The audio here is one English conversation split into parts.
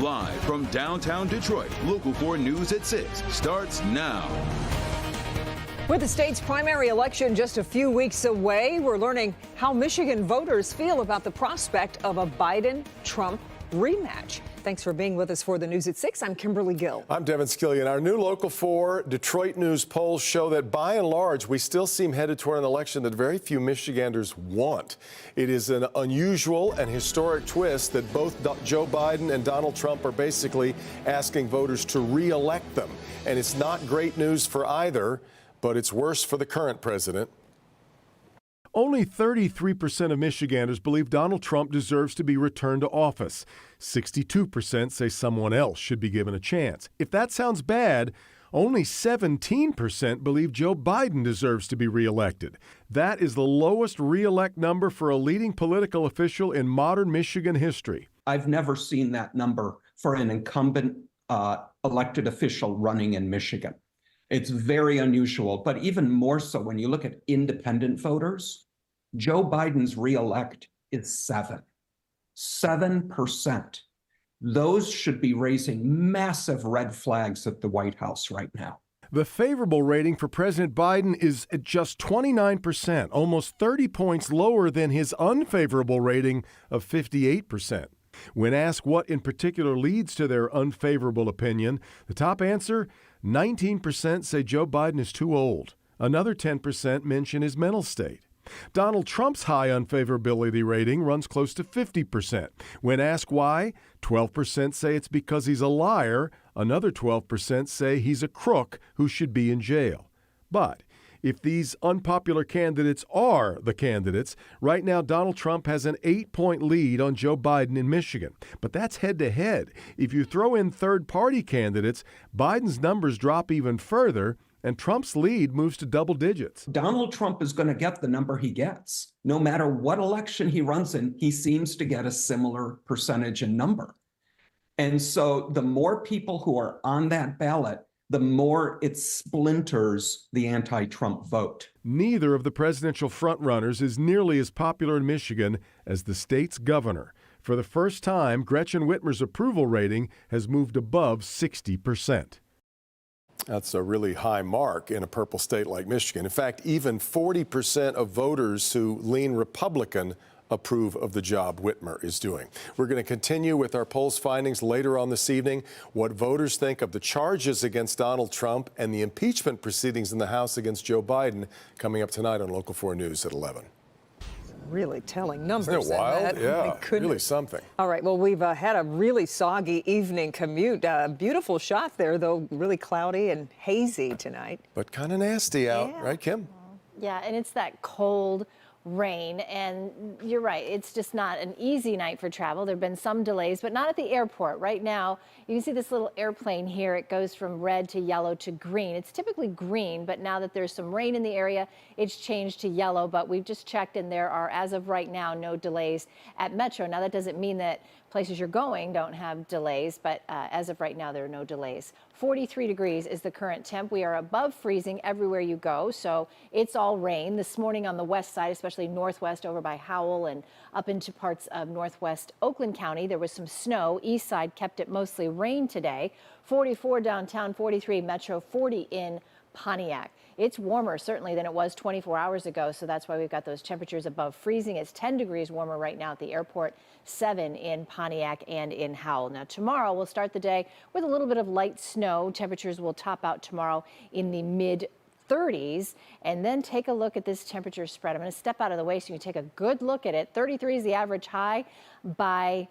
Live from downtown Detroit, Local 4 News at 6 starts now. With the state's primary election just a few weeks away, we're learning how Michigan voters feel about the prospect of a Biden-Trump rematch. Thanks for being with us for the News at 6. I'm Kimberly Gill. I'm Devin Skillian. Our new Local 4 Detroit News polls show that by and large, we still seem headed toward an election that very few Michiganders want. It is an unusual and historic twist that both Joe Biden and Donald Trump are basically asking voters to re-elect them. And it's not great news for either, but it's worse for the current president. Only 33% of Michiganders believe Donald Trump deserves to be returned to office. 62% say someone else should be given a chance. If that sounds bad, only 17% believe Joe Biden deserves to be reelected. That is the lowest reelect number for a leading political official in modern Michigan history. I've never seen that number for an incumbent elected official running in Michigan. It's very unusual, but even more so when you look at independent voters, Joe Biden's reelect is 7%. Those should be raising massive red flags at the White House right now. The favorable rating for President Biden is at just 29%, almost 30 points lower than his unfavorable rating of 58%. When asked what in particular leads to their unfavorable opinion, the top answer, 19% say Joe Biden is too old. Another 10% mention his mental state. Donald Trump's high unfavorability rating runs close to 50%. When asked why, 12% say it's because he's a liar. Another 12% say he's a crook who should be in jail. But if these unpopular candidates are the candidates, right now Donald Trump has an 8-point lead on Joe Biden in Michigan. But that's head-to-head. If you throw in third-party candidates, Biden's numbers drop even further, and Trump's lead moves to double digits. Donald Trump is going to get the number he gets. No matter what election he runs in, he seems to get a similar percentage and number. And so the more people who are on that ballot, the more it splinters the anti-Trump vote. Neither of the presidential frontrunners is nearly as popular in Michigan as the state's governor. For the first time, Gretchen Whitmer's approval rating has moved above 60%. That's a really high mark in a purple state like Michigan. In fact, even 40% of voters who lean Republican approve of the job Whitmer is doing. We're going to continue with our polls findings later on this evening, what voters think of the charges against Donald Trump and the impeachment proceedings in the House against Joe Biden, coming up tonight on Local 4 News at 11. Really telling numbers. Isn't it wild? Yeah, really something. All right, well, we've had a really soggy evening commute. Beautiful shot there, though, really cloudy and hazy tonight. But kind of nasty out, right, Kim? Yeah, and it's that cold rain, and you're right, it's just not an easy night for travel. There have been some delays, but not at the airport. Right now, you can see this little airplane here. It goes from red to yellow to green. It's typically green, but now that there's some rain in the area, it's changed to yellow. But we've just checked, and there are, as of right now, no delays at Metro. Now, that doesn't mean that places you're going don't have delays, but as of right now, there are no delays. 43 degrees is the current temp. We are above freezing everywhere you go, so it's all rain. This morning on the west side, especially northwest over by Howell and up into parts of northwest Oakland County, there was some snow. East side kept it mostly rain today. 44 downtown, 43 Metro, 40 in Pontiac. It's warmer certainly than it was 24 hours ago, so that's why we've got those temperatures above freezing. It's 10 degrees warmer right now at the airport, 7 in Pontiac and in Howell. Now tomorrow we'll start the day with a little bit of light snow. Temperatures will top out tomorrow in the mid 30s, and then take a look at this temperature spread. I'm going to step out of the way so you can take a good look at it. 33 is the average high. By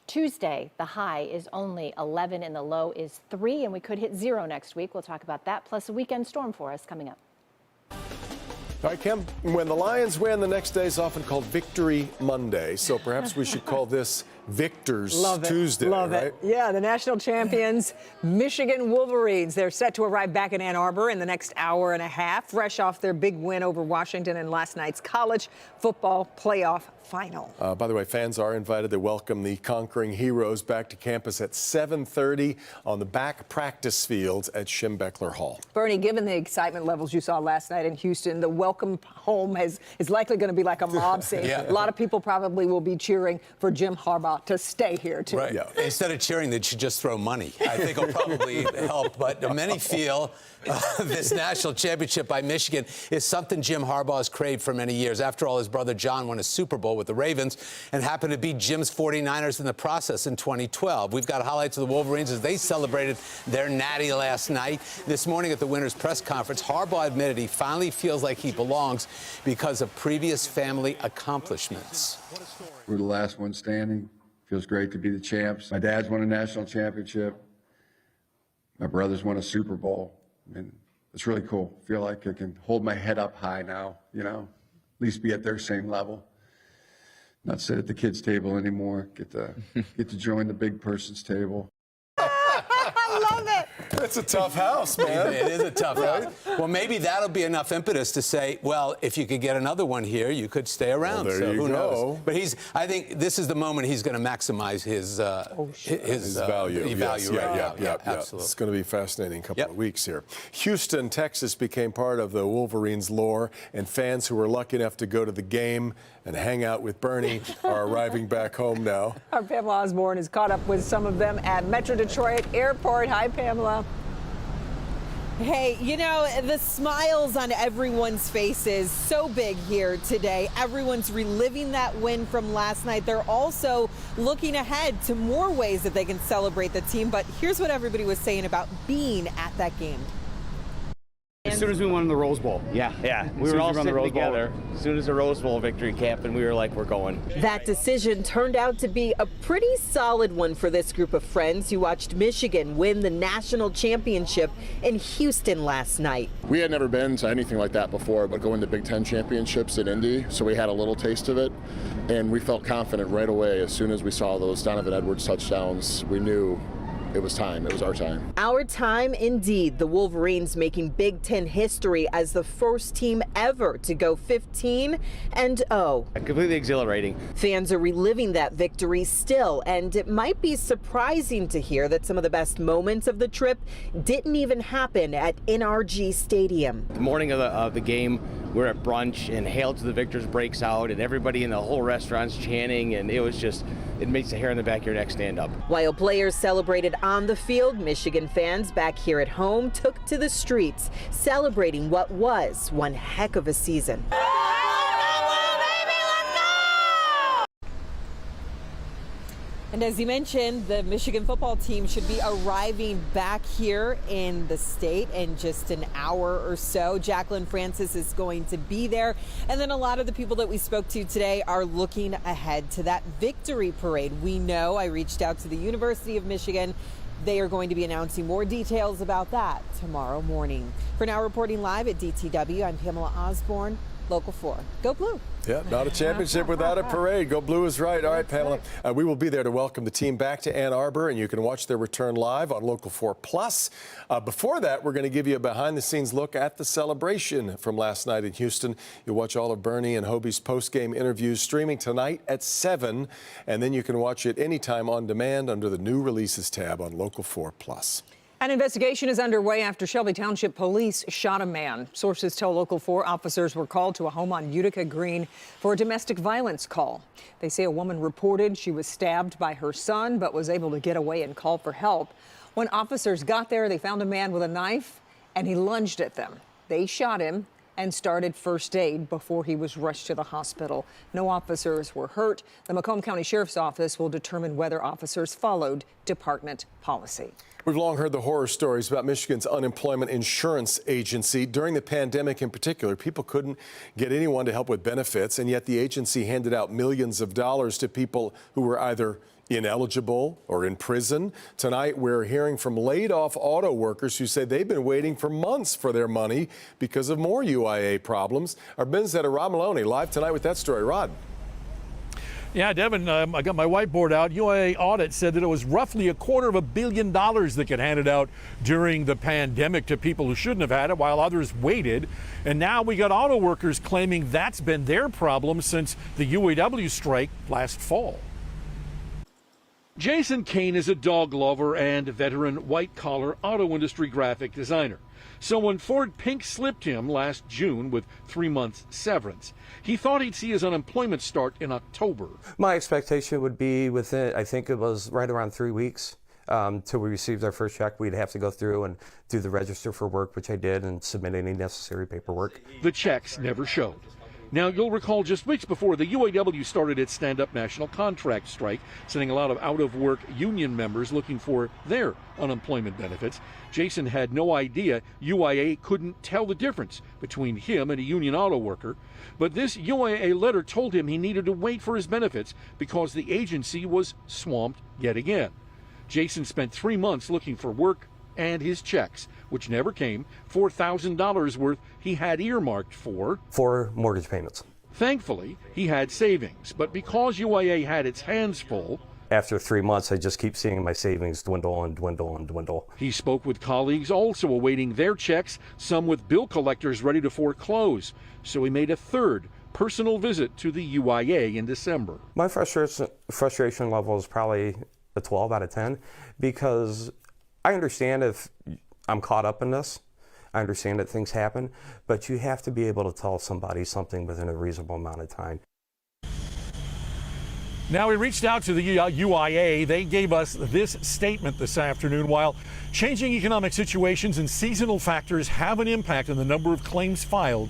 Tuesday, the high is only 11 and the low is 3, and we could hit 0 next week. We'll talk about that, plus a weekend storm for us coming up. All right, Kim, when the Lions win, the next day is often called Victory Monday, so perhaps we should call this Victor's Tuesday, Love right? it. Yeah, the national champions, Michigan Wolverines. They're set to arrive back in Ann Arbor in the next hour and a half, fresh off their big win over Washington in last night's college football playoff final. By the way, fans are invited to welcome the conquering heroes back to campus at 7:30 on the back practice fields at Schembechler Hall. Bernie, given the excitement levels you saw last night in Houston, the welcome home is likely going to be like a mob scene. A lot of people probably will be cheering for Jim Harbaugh to stay here, too. Right. Instead of cheering, they should just throw money. I think it'll probably help. But many feel this national championship by Michigan is something Jim Harbaugh has craved for many years. After all, his brother John won a Super Bowl with the Ravens and happened to beat Jim's 49ers in the process in 2012. We've got highlights of the Wolverines as they celebrated their natty last night. This morning at the winners' press conference, Harbaugh admitted he finally feels like he belongs because of previous family accomplishments. We're the last one standing. Feels great to be the champs. My dad's won a national championship. My brother's won a Super Bowl. And it's really cool. Feel like I can hold my head up high now, at least be at their same level. Not sit at the kids' table anymore. Get to join the big person's table. I love it. It's a tough house, man. It is a tough house. Well, maybe that'll be enough impetus to say, well, if you could get another one here, you could stay around. Well, there so you who go. knows? But I think this is the moment he's going to maximize his value. Yeah, absolutely. It's going to be a fascinating couple of weeks here. Houston, Texas became part of the Wolverines lore, and fans who were lucky enough to go to the game and hang out with Bernie are arriving back home now. Our Pamela Osborne is caught up with some of them at Metro Detroit Airport. Hi, Pamela. Hey, the smiles on everyone's faces so big here today. Everyone's reliving that win from last night. They're also looking ahead to more ways that they can celebrate the team. But here's what everybody was saying about being at that game. As soon as we won the Rose Bowl. Yeah. We were all sitting together. As soon as the Rose Bowl victory happened, we were like, we're going. That decision turned out to be a pretty solid one for this group of friends who watched Michigan win the national championship in Houston last night. We had never been to anything like that before, but going to Big Ten championships in Indy, so we had a little taste of it, and we felt confident right away. As soon as we saw those Donovan Edwards touchdowns, we knew it was time. It was our time. Our time, indeed. The Wolverines making Big Ten history as the first team ever to go 15-0. Completely exhilarating. Fans are reliving that victory still, and it might be surprising to hear that some of the best moments of the trip didn't even happen at NRG Stadium. The morning of the game, we're at brunch, and Hail to the Victors breaks out, and everybody in the whole restaurant's chanting, and it makes the hair on the back of your neck stand up. While players celebrated on the field, Michigan fans back here at home took to the streets, celebrating what was one heck of a season. And as you mentioned, the Michigan football team should be arriving back here in the state in just an hour or so. Jacqueline Francis is going to be there. And then a lot of the people that we spoke to today are looking ahead to that victory parade. We know, I reached out to the University of Michigan. They are going to be announcing more details about that tomorrow morning. For now, reporting live at DTW, I'm Pamela Osborne, Local 4. Go Blue. Yeah, not a championship without a parade. Go Blue is right. All right, Pamela. We will be there to welcome the team back to Ann Arbor, and you can watch their return live on Local 4 Plus. Before that, we're going to give you a behind-the-scenes look at the celebration from last night in Houston. You'll watch all of Bernie and Hobie's post-game interviews streaming tonight at 7, and then you can watch it anytime on demand under the new releases tab on Local 4 Plus. An investigation is underway after Shelby Township police shot a man. Sources tell Local 4 officers were called to a home on Utica Green for a domestic violence call. They say a woman reported she was stabbed by her son, but was able to get away and call for help. When officers got there, they found a man with a knife, and he lunged at them. They shot him and started first aid before he was rushed to the hospital. No officers were hurt. The Macomb County Sheriff's Office will determine whether officers followed department policy. We've long heard the horror stories about Michigan's unemployment insurance agency. During the pandemic in particular, people couldn't get anyone to help with benefits, and yet the agency handed out millions of dollars to people who were either ineligible or in prison. Tonight, we're hearing from laid-off auto workers who say they've been waiting for months for their money because of more UIA problems. Our business editor, Rod Maloney, live tonight with that story. Rod. Yeah, Devin, I got my whiteboard out. UIA audit said that it was roughly $250 million that got handed out during the pandemic to people who shouldn't have had it, while others waited. And now we got auto workers claiming that's been their problem since the UAW strike last fall. Jason Kane is a dog lover and veteran white-collar auto industry graphic designer. So when Ford pink slipped him last June with 3 months severance, he thought he'd see his unemployment start in October. My expectation would be within, I think it was right around 3 weeks till we received our first check. We'd have to go through and do the register for work, which I did, and submit any necessary paperwork. The checks never showed. Now, you'll recall just weeks before, the UAW started its stand-up national contract strike, sending a lot of out-of-work union members looking for their unemployment benefits. Jason had no idea UIA couldn't tell the difference between him and a union auto worker. But this UIA letter told him he needed to wait for his benefits because the agency was swamped yet again. Jason spent 3 months looking for work and his checks, which never came, $4,000 worth he had earmarked for 4 mortgage payments. Thankfully, he had savings, but because UIA had its hands full, after 3 months, I just keep seeing my savings dwindle and dwindle and dwindle. He spoke with colleagues also awaiting their checks, some with bill collectors ready to foreclose. So he made a third personal visit to the UIA in December. My frustration level is probably a 12 out of 10 because I understand if I'm caught up in this. I understand that things happen, but you have to be able to tell somebody something within a reasonable amount of time. Now, we reached out to the UIA. They gave us this statement this afternoon. While changing economic situations and seasonal factors have an impact on the number of claims filed,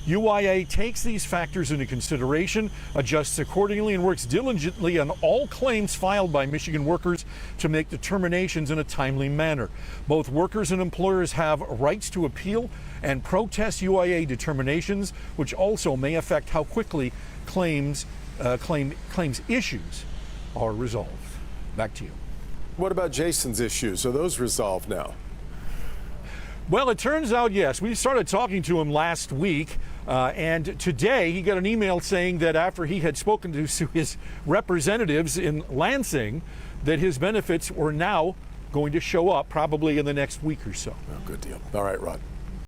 UIA takes these factors into consideration, adjusts accordingly, and works diligently on all claims filed by Michigan workers to make determinations in a timely manner. Both workers and employers have rights to appeal and protest UIA determinations, which also may affect how quickly claims issues are resolved. Back to you. What about Jason's issues? Are those resolved now? Well, it turns out, yes. We started talking to him last week, and today he got an email saying that after he had spoken to his representatives in Lansing, that his benefits were now going to show up probably in the next week or so. Oh, good deal. All right, Rod.